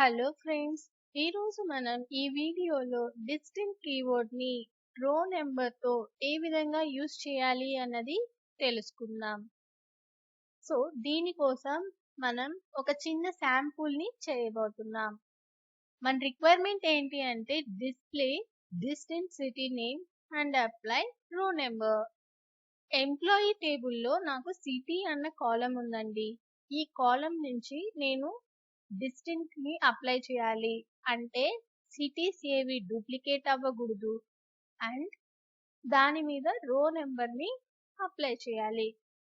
Hello friends, ఈరోజు మనం ఈ వీడియోలో డిస్టింక్ట్ కీవర్డ్ని రో నెంబర్తో ఏ విధంగా యూజ్ చేయాలి అన్నది తెలుసుకుందాం. సో దీనికోసం మనం ఒక చిన్న శాంపుల్ని చేయబోతున్నాం. మన రిక్వైర్మెంట్ ఏంటి అంటే display distinct city name and apply రో నెంబర్. ఎంప్లాయీ టేబుల్లో నాకు సిటీ అన్న కాలం ఉందండి. ఈ కాలం నుంచి నేను డిస్టింక్ట్ ని అప్లై చేయాలి అంటే సిటీస్ ఏవి డూప్లికేట్ అవ్వకూడదు అండ్ దాని మీద రో నెంబర్ ని అప్లై చేయాలి.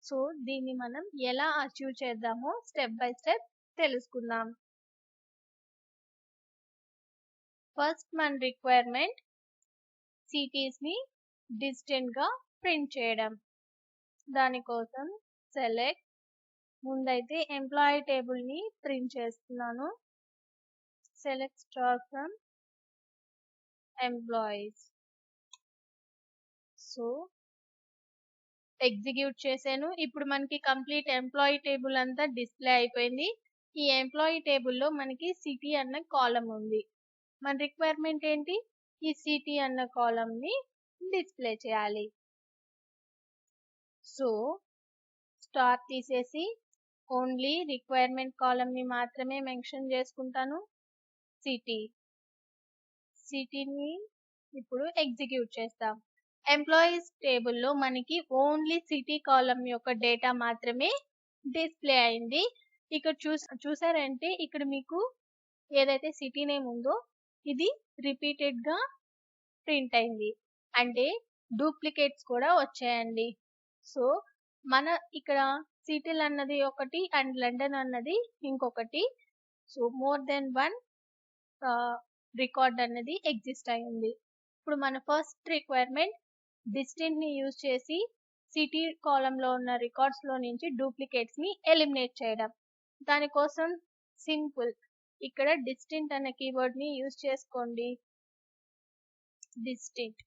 సో దీన్ని మనం ఎలా అచీవ్ చేద్దామో స్టెప్ బై స్టెప్ తెలుసుకుందాం. ఫస్ట్ మన రిక్వైర్మెంట్ సిటీస్ ని డిస్టింక్ట్ గా ప్రింట్ చేయడం. దానికోసం సెలెక్ట్ ముందైతే ఎంప్లాయీ టేబుల్ ని ప్రింట్ చేస్తున్నాను. Select star from employees. So execute చేశాను. ఇప్పుడు మనకి కంప్లీట్ ఎంప్లాయీ టేబుల్ అంతా డిస్ప్లే అయిపోయింది. ఈ ఎంప్లాయీ టేబుల్లో మనకి సిటీ అన్న కాలం ఉంది. మన రిక్వైర్మెంట్ ఏంటి? ఈ సిటీ అన్న కాలం ని డిస్ప్లే చేయాలి. సో స్టార్ తీసేసి ఓన్లీ రిక్వైర్మెంట్ కాలం ని మాత్రమే మెన్షన్ చేసుకుంటాను. సిటీని ఇప్పుడు ఎగ్జిక్యూట్ చేస్తాం. ఎంప్లాయీస్ టేబుల్లో మనకి ఓన్లీ సిటీ కాలం యొక్క డేటా మాత్రమే డిస్ప్లే అయింది. ఇక్కడ చూసారంటే ఇక్కడ మీకు ఏదైతే సిటీ నేమ్ ఉందో ఇది రిపీటెడ్ గా ప్రింట్ అయింది, అంటే డూప్లికేట్స్ కూడా వచ్చాయండి. సో మన ఇక్కడ సిటీల్ అన్నది ఒకటి అండ్ లండన్ అన్నది ఇంకొకటి. So more than one record అన్నది ఎగ్జిస్ట్ అయింది. ఇప్పుడు మన ఫస్ట్ రిక్వైర్మెంట్ డిస్టింక్ట్ ని యూజ్ చేసి సిటీ కాలంలో ఉన్న రికార్డ్స్ లో నుంచి డూప్లికేట్స్ ని ఎలిమినేట్ చేయడం. దానికోసం సింపుల్ ఇక్కడ డిస్టింక్ట్ అనే కీవర్డ్ ని యూజ్ చేసుకోండి. డిస్టింక్ట్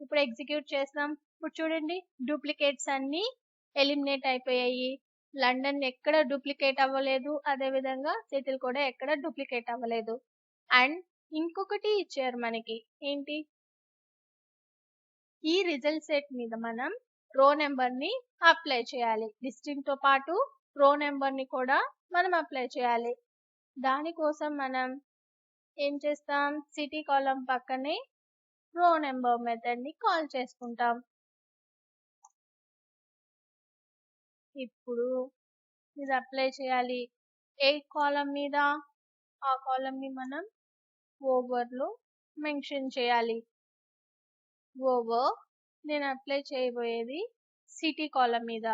ఇప్పుడు ఎగ్జిక్యూట్ చేస్తాం. ఇప్పుడు చూడండి డూప్లికేట్స్ అన్ని ఎలిమినేట్ అయిపోయాయి. లండన్ ఎక్కడ డూప్లికేట్ అవ్వలేదు, అదే విధంగా సిటీల్ కూడా ఎక్కడ డూప్లికేట్ అవ్వలేదు. అండ్ ఇంకొకటి ఇచ్చారు మనకి ఏంటి, ఈ రిజల్ట్ సెట్ మీద మనం రో నెంబర్ ని అప్లై చేయాలి. డిస్టింక్ట్ తో పాటు రో నెంబర్ ని కూడా మనం అప్లై చేయాలి. దానికోసం మనం ఏం చేస్తాం, సిటీ కాలం పక్కనే రో నెంబర్ మెథడ్ ని కాల్ చేసుకుంటాం. ఇప్పుడు ఇది అప్లై చేయాలి. ఏ కాలం మీద, ఆ కాలం ని మనం ఓవర్ లో మెన్షన్ చేయాలి. ఓవర్ నేను అప్లై చేయబోయేది సిటీ కాలం మీద.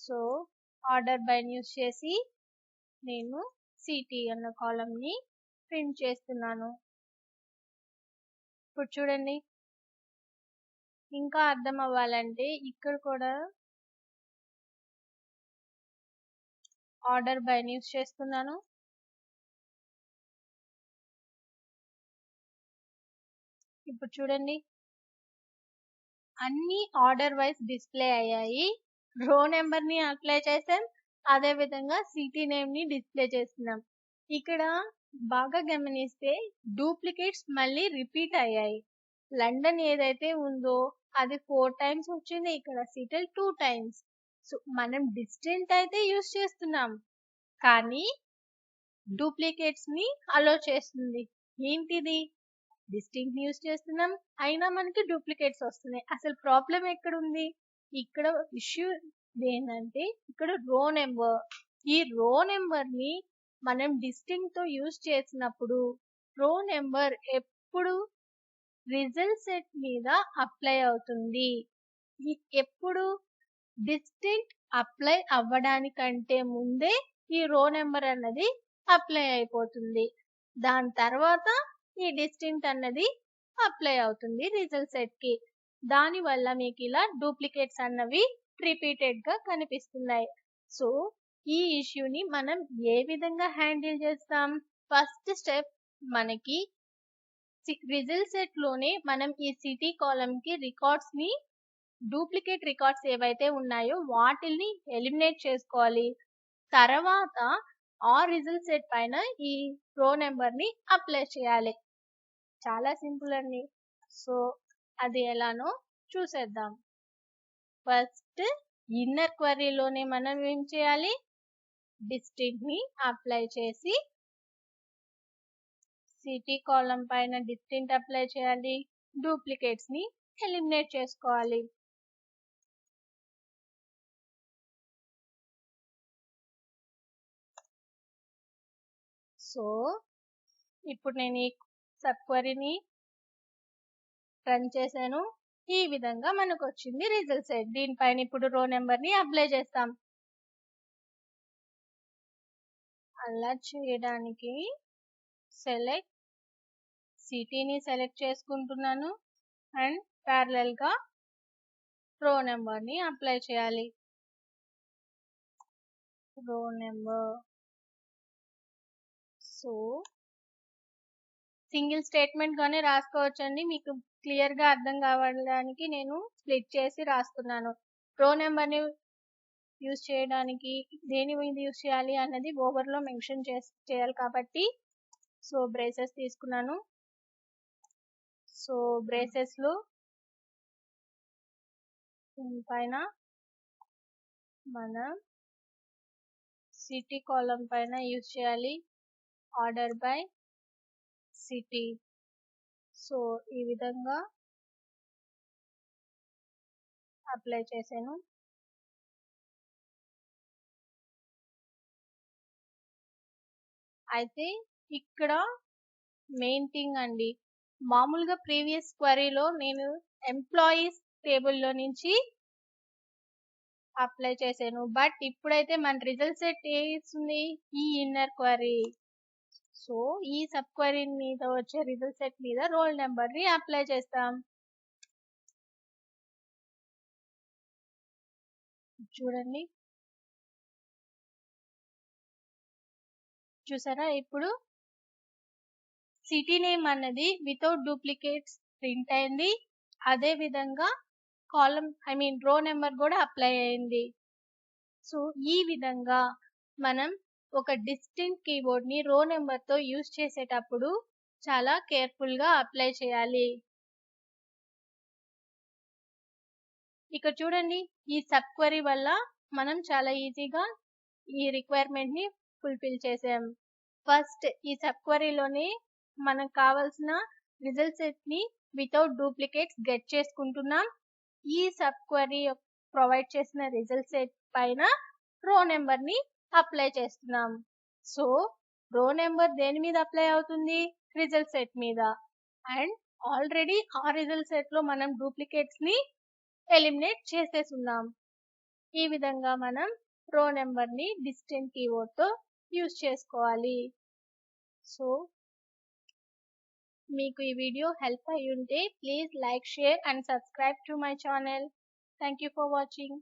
సో ఆర్డర్ బై యూస్ చేసి నేను సిటీ అన్న కాలం ని ప్రింట్ చేస్తున్నాను. ఇప్పుడు చూడండి, ఇంకా అర్థం అవ్వాలంటే ఇక్కడ కూడా ఆర్డర్ బై యూస్ చేస్తున్నాను. ఇప్పుడు చూడండి అన్ని ఆర్డర్ వైజ్ డిస్ప్లే అయ్యాయి. రో నెంబర్ ని అప్లై చేసాం, అదే విధంగా సిటీ నేమ్ ని డిస్ప్లే చేస్తున్నాం. ఇక్కడ బాగా గమనిస్తే డూప్లికేట్స్ మళ్ళీ రిపీట్ అయ్యాయి. లండన్ ఏదైతే ఉందో అది 4 times వచ్చింది, ఇక్కడ సిటీ 2 times. సో మనం డిస్టింక్ట్ అయితే యూజ్ చేస్తున్నాం కానీ డూప్లికేట్స్ ని అలో చేస్తుంది. ఏంటిది, డిస్టింక్ట్ యూజ్ చేస్తున్నాం అయినా మనకి డూప్లికేట్స్ వస్తున్నాయి. అసలు ప్రాబ్లం ఎక్కడ ఉంది? ఇక్కడ ఇష్యూ ఏంటంటే ఇక్కడ రో నెంబర్. ఈ రో నెంబర్ ని మనం డిస్టింక్ట్ తో యూజ్ చేసినప్పుడు రో నెంబర్ ఎప్పుడు రిజల్ట్ సెట్ మీద అప్లై అవుతుంది. ఎప్పుడు డిస్టింక్ట్ అప్లై అవ్వడానికంటే ముందే ఈ రో నెంబర్ అన్నది అప్లై అయిపోతుంది. దాని తర్వాత ఈ డిస్టింక్ట్ అన్నది అప్లై అవుతుంది రిజల్ట్ సెట్ కి. దాని వల్ల మీకు ఇలా డూప్లికేట్స్ అన్నవి రిపీటెడ్ గా కనిపిస్తున్నాయి. సో ఈ ఇష్యూని మనం ఏ విధంగా హ్యాండిల్ చేస్తాం? ఫస్ట్ స్టెప్, మనకి రిజల్ట్ సెట్ లోనే మనం ఈ సిటీ కాలం కి రికార్డ్స్ ని డూప్లికేట్ రికార్డ్స్ ఏవైతే ఉన్నాయో వాటిని ఎలిమినేట్ చేసుకోవాలి. తర్వాత ఆ రిజల్ట్ సెట్ పైన ఈ రో నెంబర్ని అప్లై చేయాలి. చాలా సింపుల్ అండి. సో అది ఎలానో చూసేద్దాం. ఫస్ట్ ఇన్నర్ క్వరీలోనే మనం ఏం చేయాలి, డిస్టింక్ట్ ని అప్లై చేసి సిటీ కాలమ్ పైన డిస్టింక్ట్ అప్లై చేయాలి, డూప్లికేట్స్ ని ఎలిమినేట్ చేసుకోవాలి. సో ఇప్పుడు నేను ఈ సబ్ క్వరీని రన్ చేశాను. ఈ విధంగా మనకు వచ్చింది రిజల్ట్ సెట్. దీనిపైన ఇప్పుడు రో నెంబర్ ని అప్లై చేస్తాం. అలా చేయడానికి సెలెక్ట్ సిటీని సెలెక్ట్ చేసుకుంటున్నాను అండ్ ప్యారలల్ గా రో నెంబర్ ని అప్లై చేయాలి. రో నెంబర్. సో సింగిల్ స్టేట్మెంట్ గానే రాసుకోవచ్చండి. మీకు క్లియర్ గా అర్థం కావడానికి నేను స్ప్లిట్ చేసి రాస్తున్నాను. రో నెంబర్ ని యూజ్ చేయడానికి దేని మీద యూజ్ చేయాలి అన్నది ఓవర్ లో మెన్షన్ చేయాలి కాబట్టి సో బ్రేసెస్ తీసుకున్నాను. సో బ్రేసెస్ లో పైన మనం సిటీ కాలమ్ పైన యూజ్ చేయాలి, ఆర్డర్ బై సిటీ. సో ఈ విధంగా అప్లై చేశాను. అయితే ఇక్కడ మెయిన్ థింగ్ అండి, మామూలుగా ప్రీవియస్ క్వరీలో నేను ఎంప్లాయీస్ టేబుల్లో నుంచి అప్లై చేశాను. బట్ ఇప్పుడైతే మన రిజల్ట్ సెట్ ఏ ఇస్తుంది, ఈ ఇన్నర్ క్వరీ. సో ఈ సబ్ క్వరీ మీద వచ్చే రిజల్ట్ సెట్ మీద రోల్ నెంబర్ ని అప్లై చేస్తాం. చూడండి, చూసారా ఇప్పుడు సిటీ నేమ్ అన్నది వితౌట్ డూప్లికేట్స్ ప్రింట్ అయింది. అదే విధంగా కాలమ్ రో నెంబర్ కూడా అప్లై అయింది. సో ఈ విధంగా మనం ఒక డిస్టింక్ట్ కీవర్డ్ ని రో నెంబర్ తో యూజ్ చేసేటప్పుడు చాలా కేర్ఫుల్ గా అప్లై చేయాలి. ఇక్కడ చూడండి, ఈ సబ్ క్వరీ వల్ల మనం చాలా ఈజీగా ఈ రిక్వైర్మెంట్ ని ఫుల్ఫిల్ చేసాం. ఫస్ట్ ఈ సబ్ క్వరీలోనే మనకు కావాల్సిన రిజల్ట్ సెట్ ని వితౌట్ డూప్లికేట్స్ గెట్ చేసుకుంటున్నాం. ఈ సబ్ క్వరీ ప్రొవైడ్ చేసిన రిజల్ట్ సెట్ పైన రో నెంబర్ ని అప్లై చేస్తున్నాం. సో రో నెంబర్ దేని మీద అప్లై అవుతుంది, రిజల్ట్ సెట్ మీద. అండ్ ఆల్రెడీ ఆ రిజల్ట్ సెట్ లో మనం డూప్లికేట్స్ ని ఎలిమినేట్ చేసేస్తున్నాం. ఈ విధంగా మనం రో నెంబర్ ని డిస్టింక్ట్ కీవర్డ్ తో యూజ్ చేసుకోవాలి. సో మీకు ఈ వీడియో హెల్ప్ అయ్యి ఉంటే please like, share and subscribe to my channel. Thank you for watching.